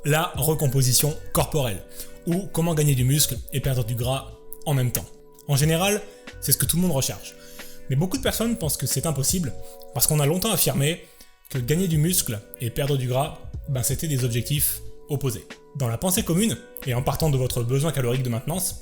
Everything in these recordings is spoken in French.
la recomposition corporelle, ou comment gagner du muscle et perdre du gras en même temps. En général, c'est ce que tout le monde recherche. Mais beaucoup de personnes pensent que c'est impossible parce qu'on a longtemps affirmé que gagner du muscle et perdre du gras, c'était des objectifs opposés. Dans la pensée commune, et en partant de votre besoin calorique de maintenance,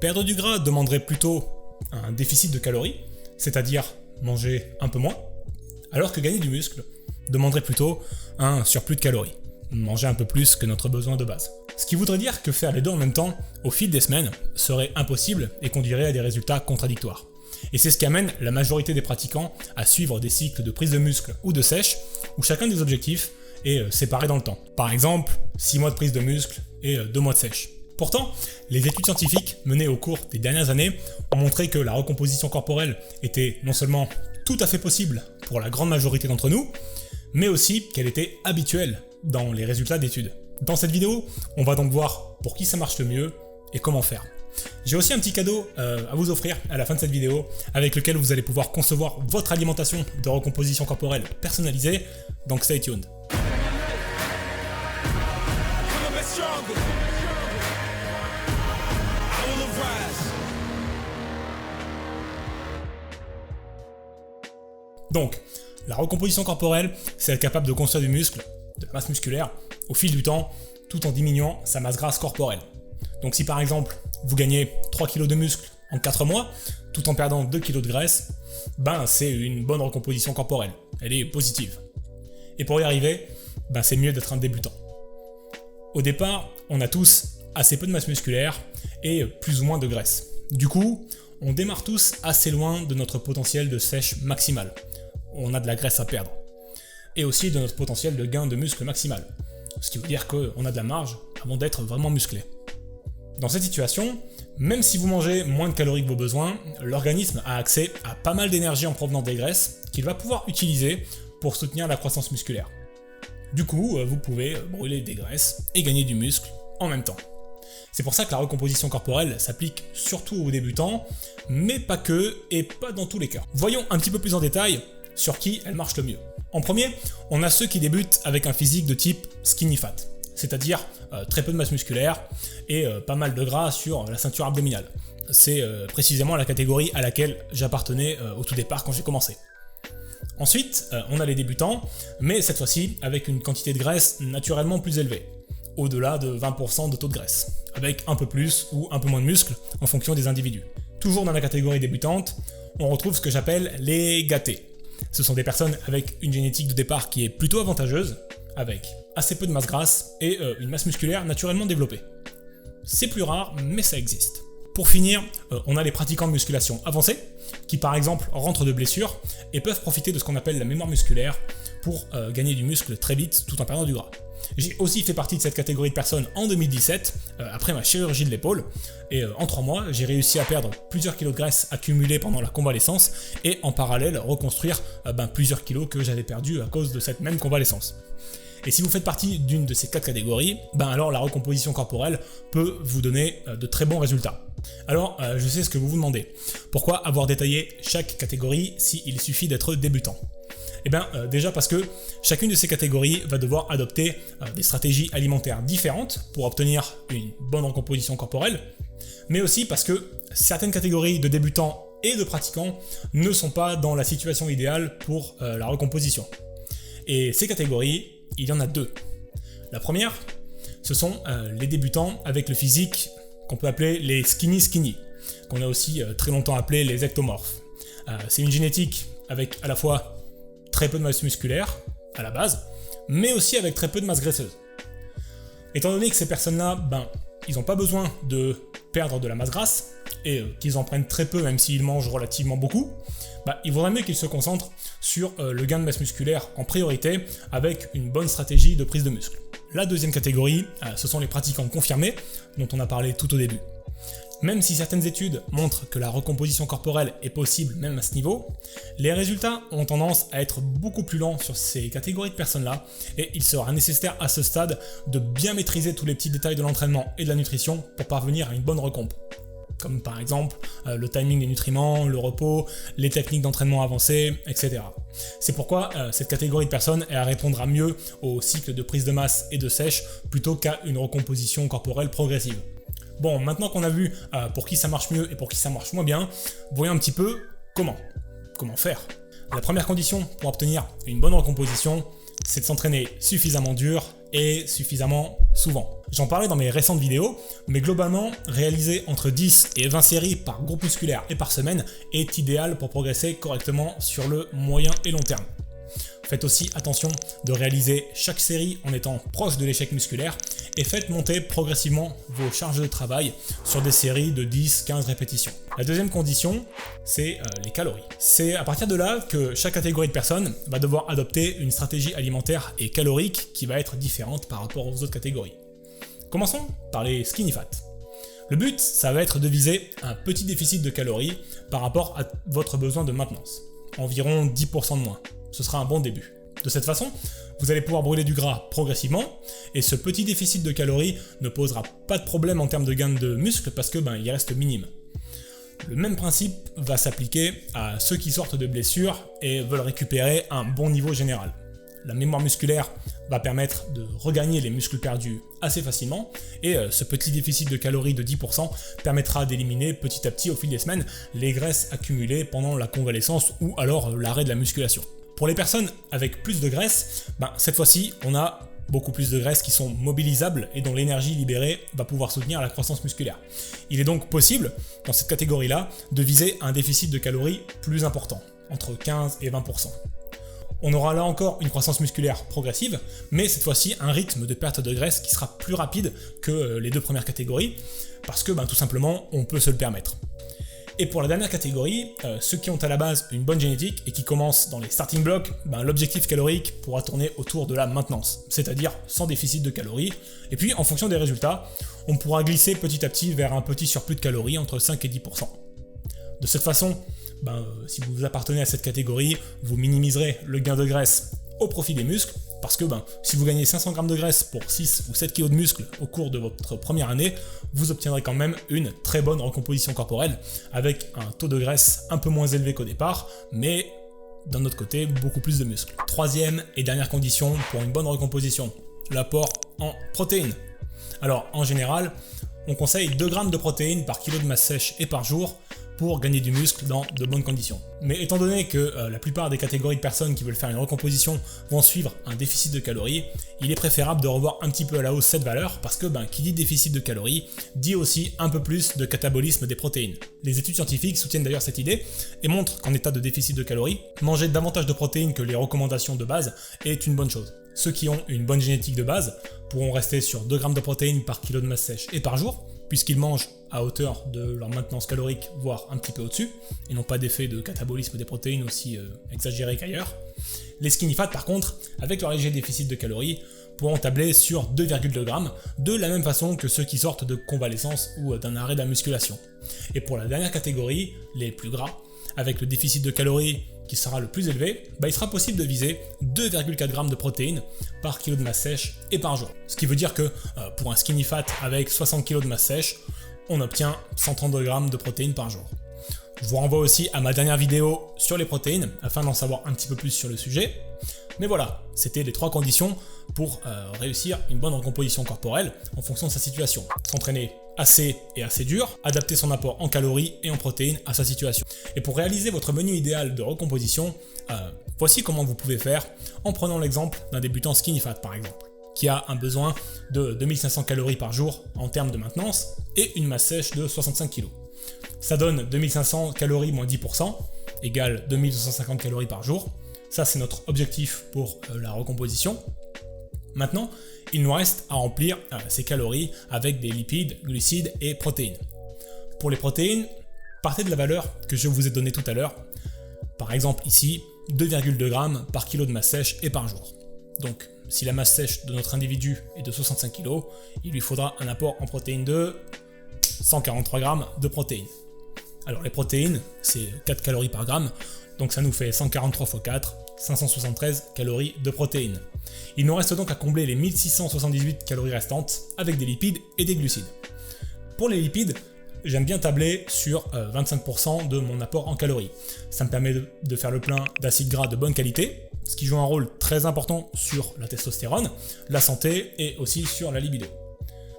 perdre du gras demanderait plutôt un déficit de calories, c'est-à-dire manger un peu moins, alors que gagner du muscle demanderait plutôt un surplus de calories, manger un peu plus que notre besoin de base. Ce qui voudrait dire que faire les deux en même temps, au fil des semaines, serait impossible et conduirait à des résultats contradictoires. Et c'est ce qui amène la majorité des pratiquants à suivre des cycles de prise de muscle ou de sèche, où chacun des objectifs est séparé dans le temps. Par exemple, 6 mois de prise de muscle et 2 mois de sèche. Pourtant, les études scientifiques menées au cours des dernières années ont montré que la recomposition corporelle était non seulement tout à fait possible pour la grande majorité d'entre nous, mais aussi qu'elle était habituelle dans les résultats d'études. Dans cette vidéo, on va donc voir pour qui ça marche le mieux et comment faire. J'ai aussi un petit cadeau à vous offrir à la fin de cette vidéo, avec lequel vous allez pouvoir concevoir votre alimentation de recomposition corporelle personnalisée, donc stay tuned. Donc, la recomposition corporelle, c'est être capable de construire du muscle, de la masse musculaire, au fil du temps, tout en diminuant sa masse grasse corporelle. Donc si par exemple, vous gagnez 3 kg de muscle en 4 mois, tout en perdant 2 kg de graisse, c'est une bonne recomposition corporelle, elle est positive. Et pour y arriver, c'est mieux d'être un débutant. Au départ, on a tous assez peu de masse musculaire et plus ou moins de graisse. Du coup, on démarre tous assez loin de notre potentiel de sèche maximal. On a de la graisse à perdre. Et aussi de notre potentiel de gain de muscle maximal. Ce qui veut dire qu'on a de la marge avant d'être vraiment musclé. Dans cette situation, même si vous mangez moins de calories que vos besoins, l'organisme a accès à pas mal d'énergie en provenance des graisses qu'il va pouvoir utiliser pour soutenir la croissance musculaire. Du coup, vous pouvez brûler des graisses et gagner du muscle en même temps. C'est pour ça que la recomposition corporelle s'applique surtout aux débutants, mais pas que, et pas dans tous les cas. Voyons un petit peu plus en détail sur qui elle marche le mieux. En premier, on a ceux qui débutent avec un physique de type skinny fat, c'est-à-dire très peu de masse musculaire et pas mal de gras sur la ceinture abdominale. C'est précisément la catégorie à laquelle j'appartenais au tout départ quand j'ai commencé. Ensuite, on a les débutants, mais cette fois-ci avec une quantité de graisse naturellement plus élevée, au-delà de 20% de taux de graisse, avec un peu plus ou un peu moins de muscles en fonction des individus. Toujours dans la catégorie débutante, on retrouve ce que j'appelle les gâtés. Ce sont des personnes avec une génétique de départ qui est plutôt avantageuse, avec assez peu de masse grasse et une masse musculaire naturellement développée. C'est plus rare, mais ça existe. Pour finir, on a les pratiquants de musculation avancée, qui par exemple rentrent de blessures et peuvent profiter de ce qu'on appelle la mémoire musculaire pour gagner du muscle très vite tout en perdant du gras. J'ai aussi fait partie de cette catégorie de personnes en 2017, après ma chirurgie de l'épaule, et en 3 mois, j'ai réussi à perdre plusieurs kilos de graisse accumulés pendant la convalescence, et en parallèle reconstruire plusieurs kilos que j'avais perdus à cause de cette même convalescence. Et si vous faites partie d'une de ces 4 catégories, alors la recomposition corporelle peut vous donner de très bons résultats. Alors, je sais ce que vous vous demandez. Pourquoi avoir détaillé chaque catégorie s'il suffit d'être débutant ? Déjà parce que chacune de ces catégories va devoir adopter des stratégies alimentaires différentes pour obtenir une bonne recomposition corporelle, mais aussi parce que certaines catégories de débutants et de pratiquants ne sont pas dans la situation idéale pour la recomposition. Et ces catégories, il y en a 2. La première, ce sont les débutants avec le physique qu'on peut appeler les skinny, qu'on a aussi très longtemps appelé les ectomorphes. C'est une génétique avec à la fois très peu de masse musculaire, à la base, mais aussi avec très peu de masse graisseuse. Étant donné que ces personnes-là, ils n'ont pas besoin de perdre de la masse grasse, et qu'ils en prennent très peu même s'ils mangent relativement beaucoup, il vaudrait mieux qu'ils se concentrent sur le gain de masse musculaire en priorité, avec une bonne stratégie de prise de muscle. La deuxième catégorie, ce sont les pratiquants confirmés, dont on a parlé tout au début. Même si certaines études montrent que la recomposition corporelle est possible même à ce niveau, les résultats ont tendance à être beaucoup plus lents sur ces catégories de personnes-là, et il sera nécessaire à ce stade de bien maîtriser tous les petits détails de l'entraînement et de la nutrition pour parvenir à une bonne recomp. comme par exemple le timing des nutriments, le repos, les techniques d'entraînement avancées, etc. C'est pourquoi cette catégorie de personnes répondra mieux au cycle de prise de masse et de sèche plutôt qu'à une recomposition corporelle progressive. Bon, maintenant qu'on a vu pour qui ça marche mieux et pour qui ça marche moins bien, voyons un petit peu comment faire. La première condition pour obtenir une bonne recomposition, c'est de s'entraîner suffisamment dur et suffisamment souvent. J'en parlais dans mes récentes vidéos, mais globalement, réaliser entre 10 et 20 séries par groupe musculaire et par semaine est idéal pour progresser correctement sur le moyen et long terme. Faites aussi attention de réaliser chaque série en étant proche de l'échec musculaire et faites monter progressivement vos charges de travail sur des séries de 10-15 répétitions. La deuxième condition, c'est les calories. C'est à partir de là que chaque catégorie de personnes va devoir adopter une stratégie alimentaire et calorique qui va être différente par rapport aux autres catégories. Commençons par les skinny fat. Le but, ça va être de viser un petit déficit de calories par rapport à votre besoin de maintenance, environ 10% de moins. Ce sera un bon début. De cette façon, vous allez pouvoir brûler du gras progressivement et ce petit déficit de calories ne posera pas de problème en termes de gain de muscle parce que il reste minime. Le même principe va s'appliquer à ceux qui sortent de blessures et veulent récupérer un bon niveau général. La mémoire musculaire va permettre de regagner les muscles perdus assez facilement et ce petit déficit de calories de 10% permettra d'éliminer petit à petit au fil des semaines les graisses accumulées pendant la convalescence ou alors l'arrêt de la musculation. Pour les personnes avec plus de graisse, cette fois-ci, on a beaucoup plus de graisses qui sont mobilisables et dont l'énergie libérée va pouvoir soutenir la croissance musculaire. Il est donc possible, dans cette catégorie-là, de viser un déficit de calories plus important, entre 15 et 20%. On aura là encore une croissance musculaire progressive, mais cette fois-ci un rythme de perte de graisse qui sera plus rapide que les deux premières catégories, parce que tout simplement, on peut se le permettre. Et pour la dernière catégorie, ceux qui ont à la base une bonne génétique et qui commencent dans les starting blocks, l'objectif calorique pourra tourner autour de la maintenance, c'est-à-dire sans déficit de calories. Et puis en fonction des résultats, on pourra glisser petit à petit vers un petit surplus de calories entre 5 et 10%. De cette façon, si vous appartenez à cette catégorie, vous minimiserez le gain de graisse au profit des muscles, parce que si vous gagnez 500 g de graisse pour 6 ou 7 kg de muscles au cours de votre première année, vous obtiendrez quand même une très bonne recomposition corporelle, avec un taux de graisse un peu moins élevé qu'au départ, mais d'un autre côté, beaucoup plus de muscles. Troisième et dernière condition pour une bonne recomposition, l'apport en protéines. Alors en général, on conseille 2 g de protéines par kilo de masse sèche et par jour, pour gagner du muscle dans de bonnes conditions. Mais étant donné que la plupart des catégories de personnes qui veulent faire une recomposition vont suivre un déficit de calories, il est préférable de revoir un petit peu à la hausse cette valeur parce que qui dit déficit de calories dit aussi un peu plus de catabolisme des protéines. Les études scientifiques soutiennent d'ailleurs cette idée et montrent qu'en état de déficit de calories, manger davantage de protéines que les recommandations de base est une bonne chose. Ceux qui ont une bonne génétique de base pourront rester sur 2 g de protéines par kilo de masse sèche et par jour, puisqu'ils mangent à hauteur de leur maintenance calorique, voire un petit peu au-dessus, et n'ont pas d'effet de catabolisme des protéines aussi exagéré qu'ailleurs. Les skinny fat, par contre, avec leur léger déficit de calories, pourront tabler sur 2,2 g, de la même façon que ceux qui sortent de convalescence ou d'un arrêt de la musculation. Et pour la dernière catégorie, les plus gras, avec le déficit de calories qui sera le plus élevé, il sera possible de viser 2,4 g de protéines par kilo de masse sèche et par jour. Ce qui veut dire que pour un skinny fat avec 60 kg de masse sèche, on obtient 132 g de protéines par jour. Je vous renvoie aussi à ma dernière vidéo sur les protéines afin d'en savoir un petit peu plus sur le sujet. Mais voilà, c'était les 3 conditions pour réussir une bonne recomposition corporelle en fonction de sa situation. S'entraîner assez et assez dur, adapter son apport en calories et en protéines à sa situation. Et pour réaliser votre menu idéal de recomposition, voici comment vous pouvez faire en prenant l'exemple d'un débutant skinny fat par exemple, qui a un besoin de 2500 calories par jour en termes de maintenance et une masse sèche de 65 kg. Ça donne 2500 calories moins 10%, égale 2250 calories par jour. Ça, c'est notre objectif pour la recomposition. Maintenant, il nous reste à remplir ces calories avec des lipides, glucides et protéines. Pour les protéines, partez de la valeur que je vous ai donnée tout à l'heure. Par exemple ici, 2,2 g par kilo de masse sèche et par jour. Donc, si la masse sèche de notre individu est de 65 kg, il lui faudra un apport en protéines de 143 g de protéines. Alors les protéines, c'est 4 calories par gramme, donc ça nous fait 143 x 4, 573 calories de protéines. Il nous reste donc à combler les 1678 calories restantes avec des lipides et des glucides. Pour les lipides, j'aime bien tabler sur 25% de mon apport en calories. Ça me permet de faire le plein d'acides gras de bonne qualité, ce qui joue un rôle très important sur la testostérone, la santé et aussi sur la libido.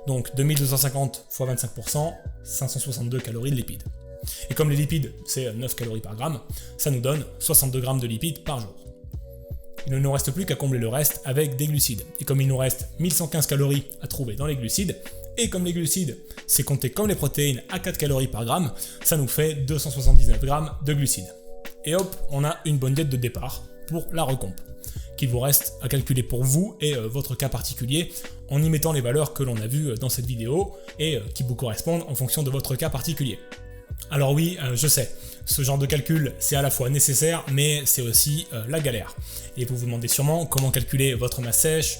Donc 2250 x 25%, 562 calories de lipides. Et comme les lipides, c'est 9 calories par gramme, ça nous donne 62 grammes de lipides par jour. Il ne nous reste plus qu'à combler le reste avec des glucides. Et comme il nous reste 1115 calories à trouver dans les glucides, et comme les glucides, c'est compté comme les protéines à 4 calories par gramme, ça nous fait 279 grammes de glucides. Et hop, on a une bonne diète de départ pour la recomp, qu'il vous reste à calculer pour vous et votre cas particulier en y mettant les valeurs que l'on a vues dans cette vidéo et qui vous correspondent en fonction de votre cas particulier. Alors oui, je sais, ce genre de calcul c'est à la fois nécessaire mais c'est aussi la galère. Et vous vous demandez sûrement comment calculer votre masse sèche,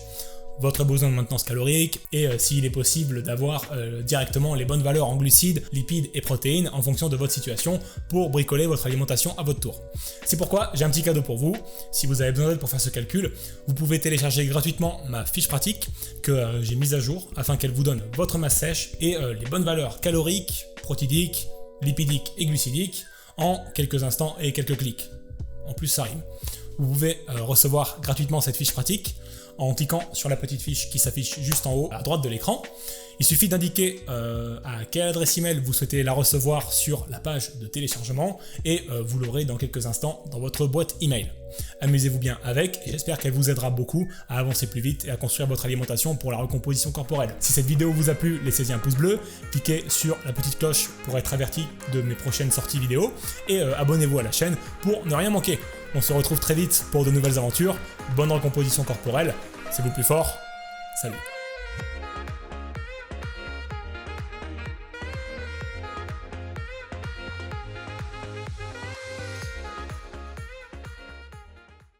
votre besoin de maintenance calorique et s'il est possible d'avoir directement les bonnes valeurs en glucides, lipides et protéines en fonction de votre situation pour bricoler votre alimentation à votre tour. C'est pourquoi j'ai un petit cadeau pour vous. Si vous avez besoin d'aide pour faire ce calcul, vous pouvez télécharger gratuitement ma fiche pratique que j'ai mise à jour afin qu'elle vous donne votre masse sèche et les bonnes valeurs caloriques, protidiques, lipidiques et glucidiques en quelques instants et quelques clics. En plus ça rime. Vous pouvez recevoir gratuitement cette fiche pratique en cliquant sur la petite fiche qui s'affiche juste en haut à droite de l'écran. Il suffit d'indiquer à quelle adresse email vous souhaitez la recevoir sur la page de téléchargement et vous l'aurez dans quelques instants dans votre boîte email. Amusez-vous bien avec et j'espère qu'elle vous aidera beaucoup à avancer plus vite et à construire votre alimentation pour la recomposition corporelle. Si cette vidéo vous a plu, laissez-y un pouce bleu, cliquez sur la petite cloche pour être averti de mes prochaines sorties vidéo et abonnez-vous à la chaîne pour ne rien manquer. On se retrouve très vite pour de nouvelles aventures. Bonne recomposition corporelle, c'est vous le plus fort, salut.